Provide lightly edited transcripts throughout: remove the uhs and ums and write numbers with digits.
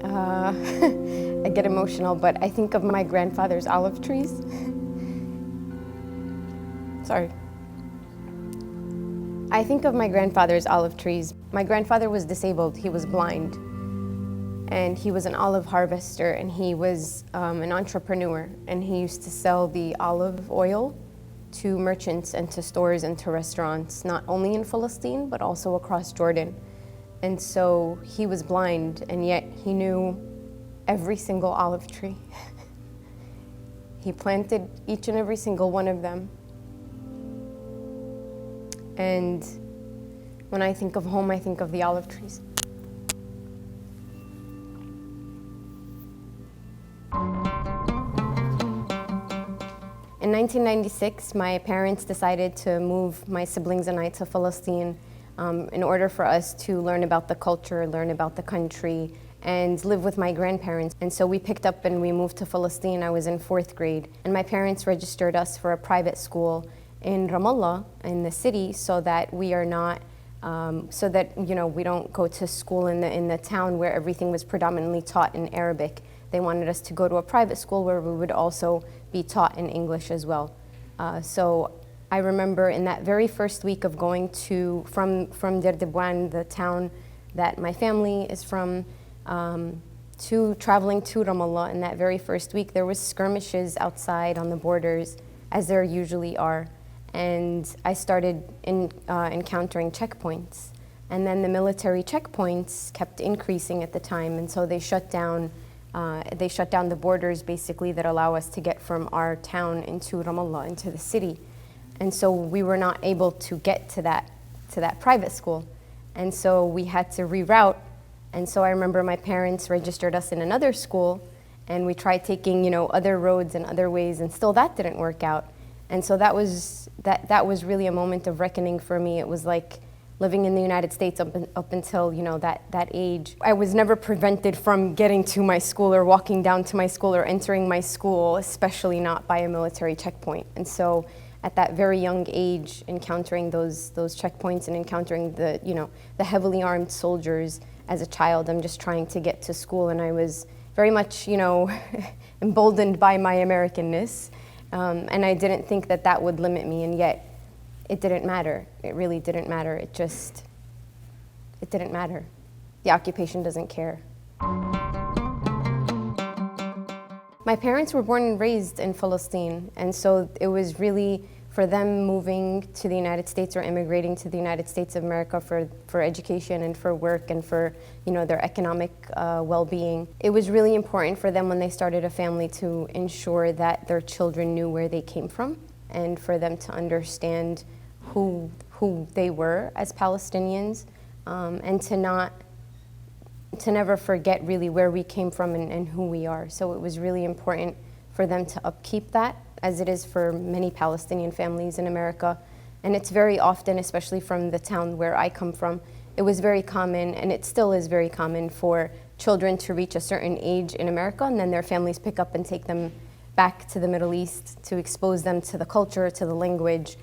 I get emotional, but I think of my grandfather's olive trees. Sorry. I think of my grandfather's olive trees. My grandfather was disabled, he was blind, and he was an olive harvester, and he was an entrepreneur, and he used to sell the olive oil to merchants and to stores and to restaurants, not only in Palestine, but also across Jordan. And so he was blind, and yet he knew every single olive tree. He planted each and every single one of them. And when I think of home, I think of the olive trees. In 1996, my parents decided to move my siblings and I to Palestine in order for us to learn about the culture, learn about the country, and live with my grandparents. And so we picked up and we moved to Palestine. I was in 4th grade, and my parents registered us for a private school in Ramallah, in the city, so that we are not, we don't go to school in the town where everything was predominantly taught in Arabic. They wanted us to go to a private school where we would also be taught in English as well. So I remember in that very first week of going from Derdibwan, the town that my family is from, to traveling to Ramallah. In that very first week, there was skirmishes outside on the borders, as there usually are. And I started encountering checkpoints. And then the military checkpoints kept increasing at the time, and so they shut down the borders basically that allow us to get from our town into Ramallah, into the city. And so we were not able to get to that private school. And so we had to reroute. And so I remember my parents registered us in another school, and we tried taking, other roads and other ways, and still that didn't work out. And so that was really a moment of reckoning for me. It was like living in the United States up until that age. I was never prevented from getting to my school or walking down to my school or entering my school, especially not by a military checkpoint. And so at that very young age, encountering those checkpoints and encountering the heavily armed soldiers as a child, I'm just trying to get to school, and I was very much emboldened by my Americanness, and I didn't think that would limit me, and yet it didn't matter. It really didn't matter. It didn't matter. The occupation doesn't care. My parents were born and raised in Palestine, and so it was really for them moving to the United States or immigrating to the United States of America for education and for work and for their economic well-being. It was really important for them when they started a family to ensure that their children knew where they came from, and for them to understand who they were as Palestinians, and to never forget really where we came from and who we are. So it was really important for them to upkeep that, as it is for many Palestinian families in America. And it's very often, especially from the town where I come from, it was very common, and it still is very common, for children to reach a certain age in America, and then their families pick up and take them back to the Middle East to expose them to the culture, to the language,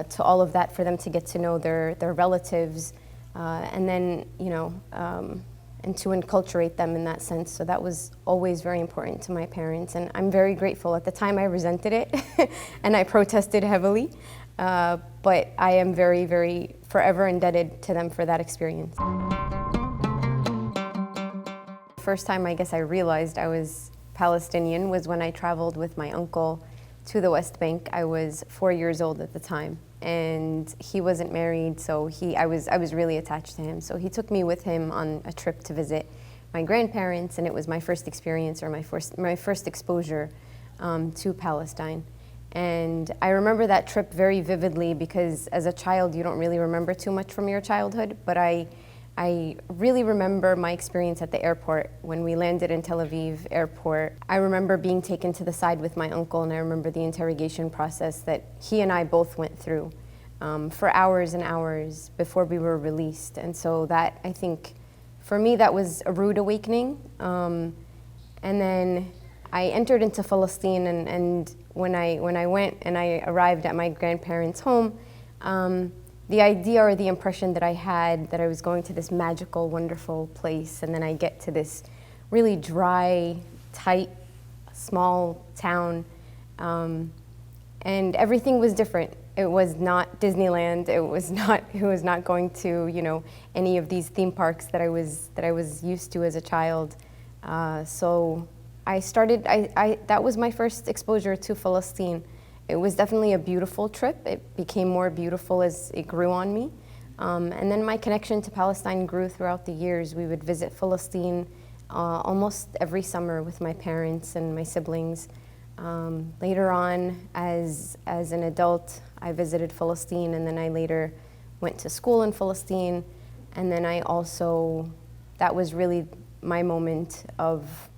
to all of that, for them to get to know their relatives, and then, and to enculturate them in that sense. So that was always very important to my parents, and I'm very grateful. At the time I resented it and I protested heavily, but I am very, very forever indebted to them for that experience. First time I guess I realized I was Palestinian was when I traveled with my uncle to the West Bank. I was 4 years old at the time, and he wasn't married, so I was really attached to him. So he took me with him on a trip to visit my grandparents, and it was my first experience, or my first exposure to Palestine. And I remember that trip very vividly, because as a child you don't really remember too much from your childhood, but I really remember my experience at the airport when we landed in Tel Aviv airport. I remember being taken to the side with my uncle, and I remember the interrogation process that he and I both went through for hours and hours before we were released. And so that, I think, for me, that was a rude awakening. And then I entered into Palestine, and when I went and I arrived at my grandparents' home, the idea or the impression that I had that I was going to this magical, wonderful place, and then I get to this really dry, tight, small town. And everything was different. It was not Disneyland. It was not going to, any of these theme parks that I was used to as a child. So that was my first exposure to Palestine. It was definitely a beautiful trip. It became more beautiful as it grew on me. And then my connection to Palestine grew throughout the years. We would visit Palestine almost every summer with my parents and my siblings. Later on, as an adult, I visited Palestine, and then I later went to school in Palestine. And then that was really my moment of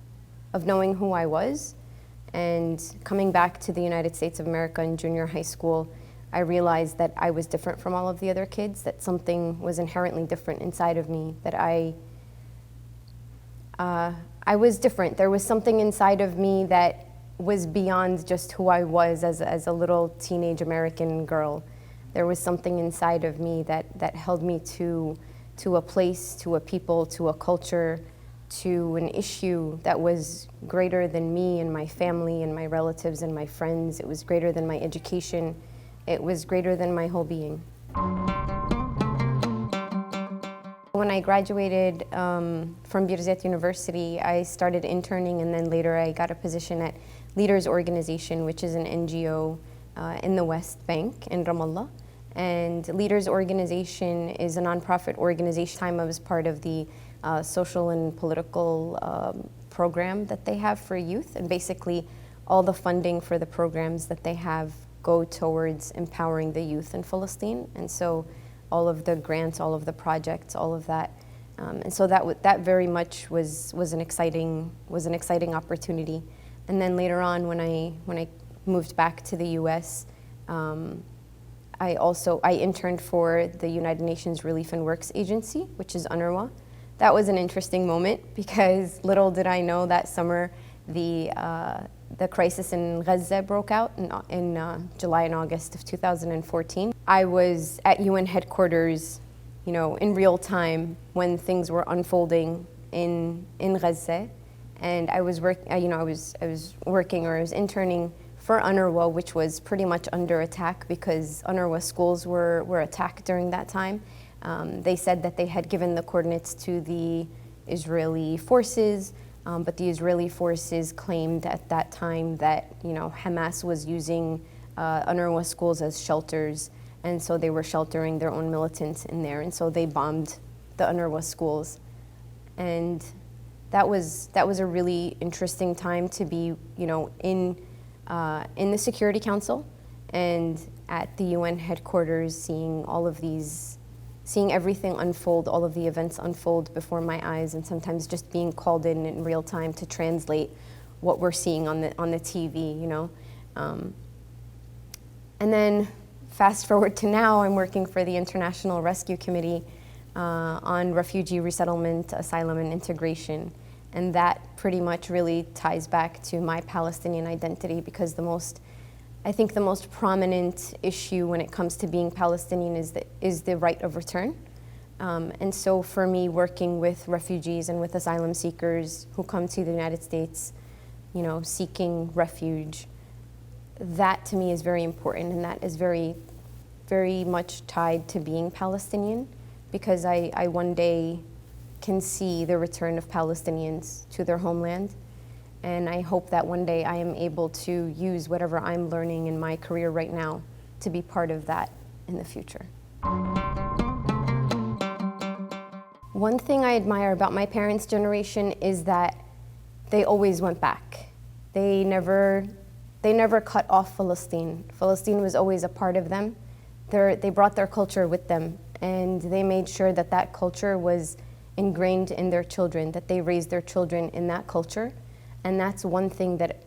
knowing who I was. And coming back to the United States of America in junior high school, I realized that I was different from all of the other kids, that something was inherently different inside of me, that I was different. There was something inside of me that was beyond just who I was as a little teenage American girl. There was something inside of me that held me to a place, to a people, to a culture, to an issue that was greater than me and my family and my relatives and my friends. It was greater than my education. It was greater than my whole being. When I graduated from Birzeit University, I started interning, and then later I got a position at Leaders Organization, which is an NGO in the West Bank in Ramallah. And Leaders Organization is a nonprofit organization. I was part of the social and political program that they have for youth, and basically all the funding for the programs that they have go towards empowering the youth in Palestine. And so all of the grants, all of the projects, all of that. And so that very much was an exciting opportunity. And then later on, when I moved back to the U.S., I interned for the United Nations Relief and Works Agency, which is UNRWA. That was an interesting moment because little did I know that summer the crisis in Gaza broke out in July and August of 2014. I was at UN headquarters, in real time when things were unfolding in Gaza. And I was interning for UNRWA, which was pretty much under attack because UNRWA schools were attacked during that time. They said that they had given the coordinates to the Israeli forces, but the Israeli forces claimed at that time that Hamas was using UNRWA schools as shelters, and so they were sheltering their own militants in there, and so they bombed the UNRWA schools. And that was a really interesting time to be, in the Security Council and at the UN headquarters, seeing everything unfold, all of the events unfold before my eyes, and sometimes just being called in real time to translate what we're seeing on the TV, And then fast forward to now, I'm working for the International Rescue Committee on refugee resettlement, asylum, and integration. And that pretty much really ties back to my Palestinian identity because I think the most prominent issue when it comes to being Palestinian is the right of return. And so for me, working with refugees and with asylum seekers who come to the United States, seeking refuge, that to me is very important, and that is very, very much tied to being Palestinian, because I one day can see the return of Palestinians to their homeland. And I hope that one day I am able to use whatever I'm learning in my career right now to be part of that in the future. One thing I admire about my parents' generation is that they always went back. They never cut off Palestine. Palestine was always a part of them. They brought their culture with them, and they made sure that that culture was ingrained in their children, that they raised their children in that culture. And that's one thing that,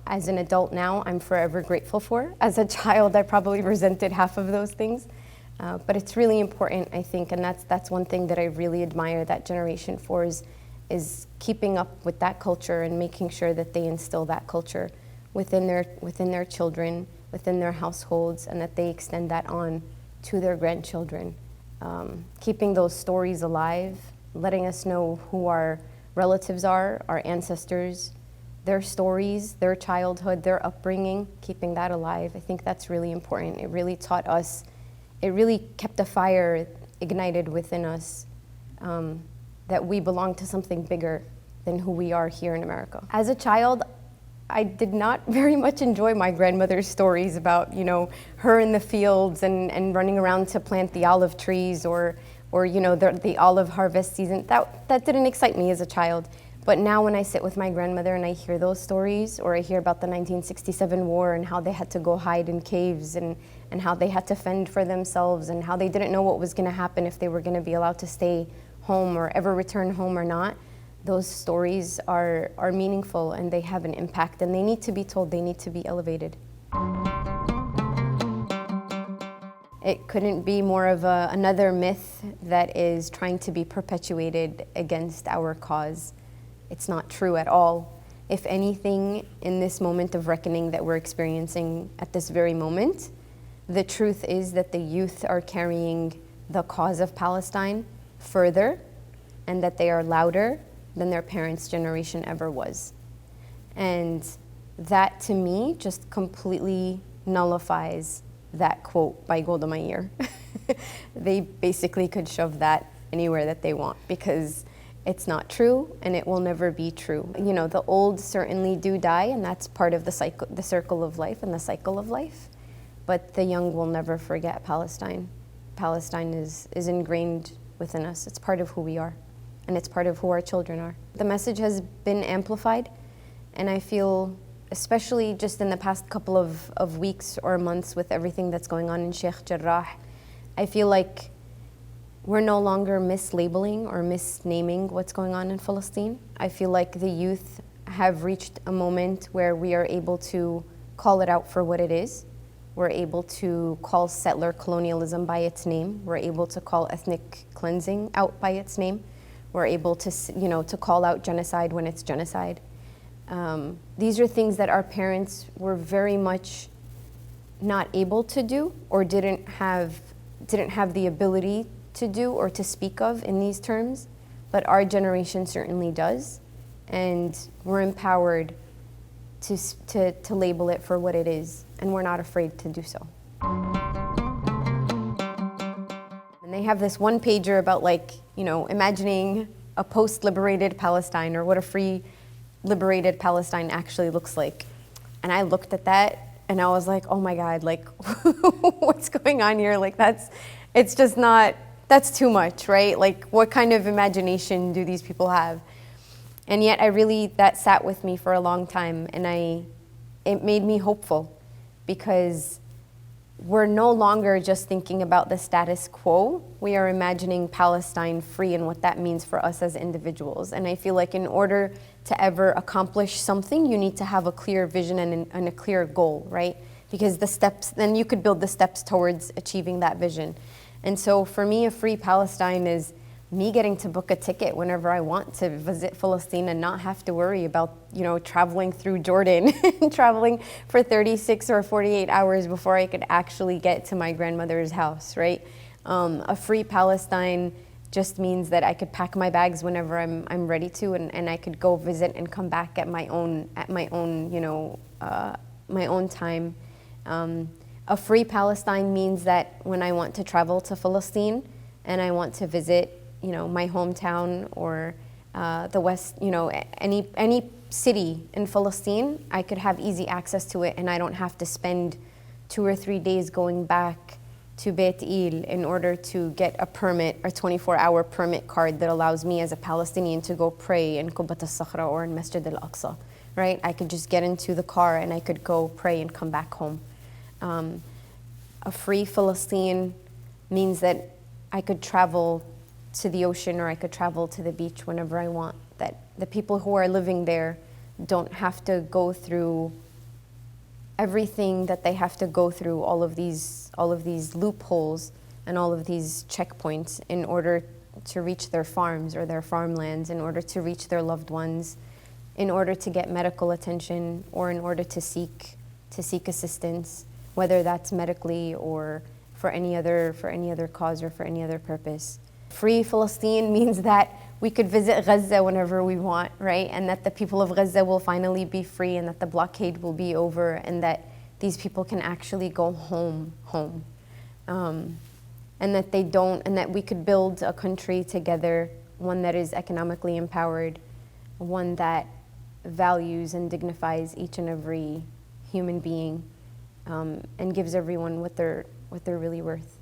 as an adult now, I'm forever grateful for. As a child, I probably resented half of those things. But it's really important, I think, and that's one thing that I really admire that generation for is keeping up with that culture and making sure that they instill that culture within their children, within their households, and that they extend that on to their grandchildren. Keeping those stories alive, letting us know who our relatives are, our ancestors, their stories, their childhood, their upbringing, keeping that alive. I think that's really important. It really taught us, it really kept a fire ignited within us, that we belong to something bigger than who we are here in America. As a child, I did not very much enjoy my grandmother's stories about, her in the fields and running around to plant the olive trees or the olive harvest season. That didn't excite me as a child. But now when I sit with my grandmother and I hear those stories, or I hear about the 1967 war and how they had to go hide in caves and how they had to fend for themselves and how they didn't know what was going to happen, if they were going to be allowed to stay home or ever return home or not, those stories are meaningful and they have an impact and they need to be told, they need to be elevated. It couldn't be more of another myth that is trying to be perpetuated against our cause. It's not true at all. If anything, in this moment of reckoning that we're experiencing at this very moment, the truth is that the youth are carrying the cause of Palestine further and that they are louder than their parents' generation ever was. And that, to me, just completely nullifies that quote by Golda Meir. They basically could shove that anywhere that they want because it's not true and it will never be true. The old certainly do die, and that's part of the circle of life and the cycle of life. But the young will never forget Palestine. Palestine is ingrained within us. It's part of who we are, and it's part of who our children are. The message has been amplified, and I feel, especially just in the past couple of weeks or months with everything that's going on in Sheikh Jarrah, I feel like we're no longer mislabeling or misnaming what's going on in Palestine. I feel like the youth have reached a moment where we are able to call it out for what it is. We're able to call settler colonialism by its name. We're able to call ethnic cleansing out by its name. We're able to, to call out genocide when it's genocide. These are things that our parents were very much not able to do or didn't have the ability to do or to speak of in these terms, but our generation certainly does, and we're empowered to label it for what it is, and we're not afraid to do so. And they have this one pager about imagining a post-liberated Palestine or what a free liberated Palestine actually looks like. And I looked at that and I was like, oh my God, what's going on here? It's just not, that's too much, right? What kind of imagination do these people have? And yet that sat with me for a long time, and it made me hopeful, because we're no longer just thinking about the status quo. We are imagining Palestine free and what that means for us as individuals. And I feel like in order to ever accomplish something, you need to have a clear vision and a clear goal, right? Because then you could build the steps towards achieving that vision. And so for me, a free Palestine is me getting to book a ticket whenever I want to visit Palestine and not have to worry about, traveling through Jordan, traveling for 36 or 48 hours before I could actually get to my grandmother's house, right? A free Palestine just means that I could pack my bags whenever I'm ready to, and I could go visit and come back at my own time. A free Palestine means that when I want to travel to Palestine and I want to visit my hometown or the West, any city in Palestine, I could have easy access to it, and I don't have to spend 2 or 3 days going back to Beit Il in order to get a permit, a 24-hour permit card that allows me as a Palestinian to go pray in Qubbat al-Sakhra or in Masjid al-Aqsa, right? I could just get into the car and I could go pray and come back home. A free Palestine means that I could travel to the ocean or I could travel to the beach whenever I want, that the people who are living there don't have to go through everything that they have to go through, all of these loopholes and all of these checkpoints in order to reach their farms or their farmlands, in order to reach their loved ones, in order to get medical attention or in order to seek assistance, whether that's medically or for any other cause or for any other purpose. Free Palestine means that we could visit Gaza whenever we want, right? And that the people of Gaza will finally be free, and that the blockade will be over, and that these people can actually go home. And that they don't, and that we could build a country together, one that is economically empowered, one that values and dignifies each and every human being, and gives everyone what they're really worth.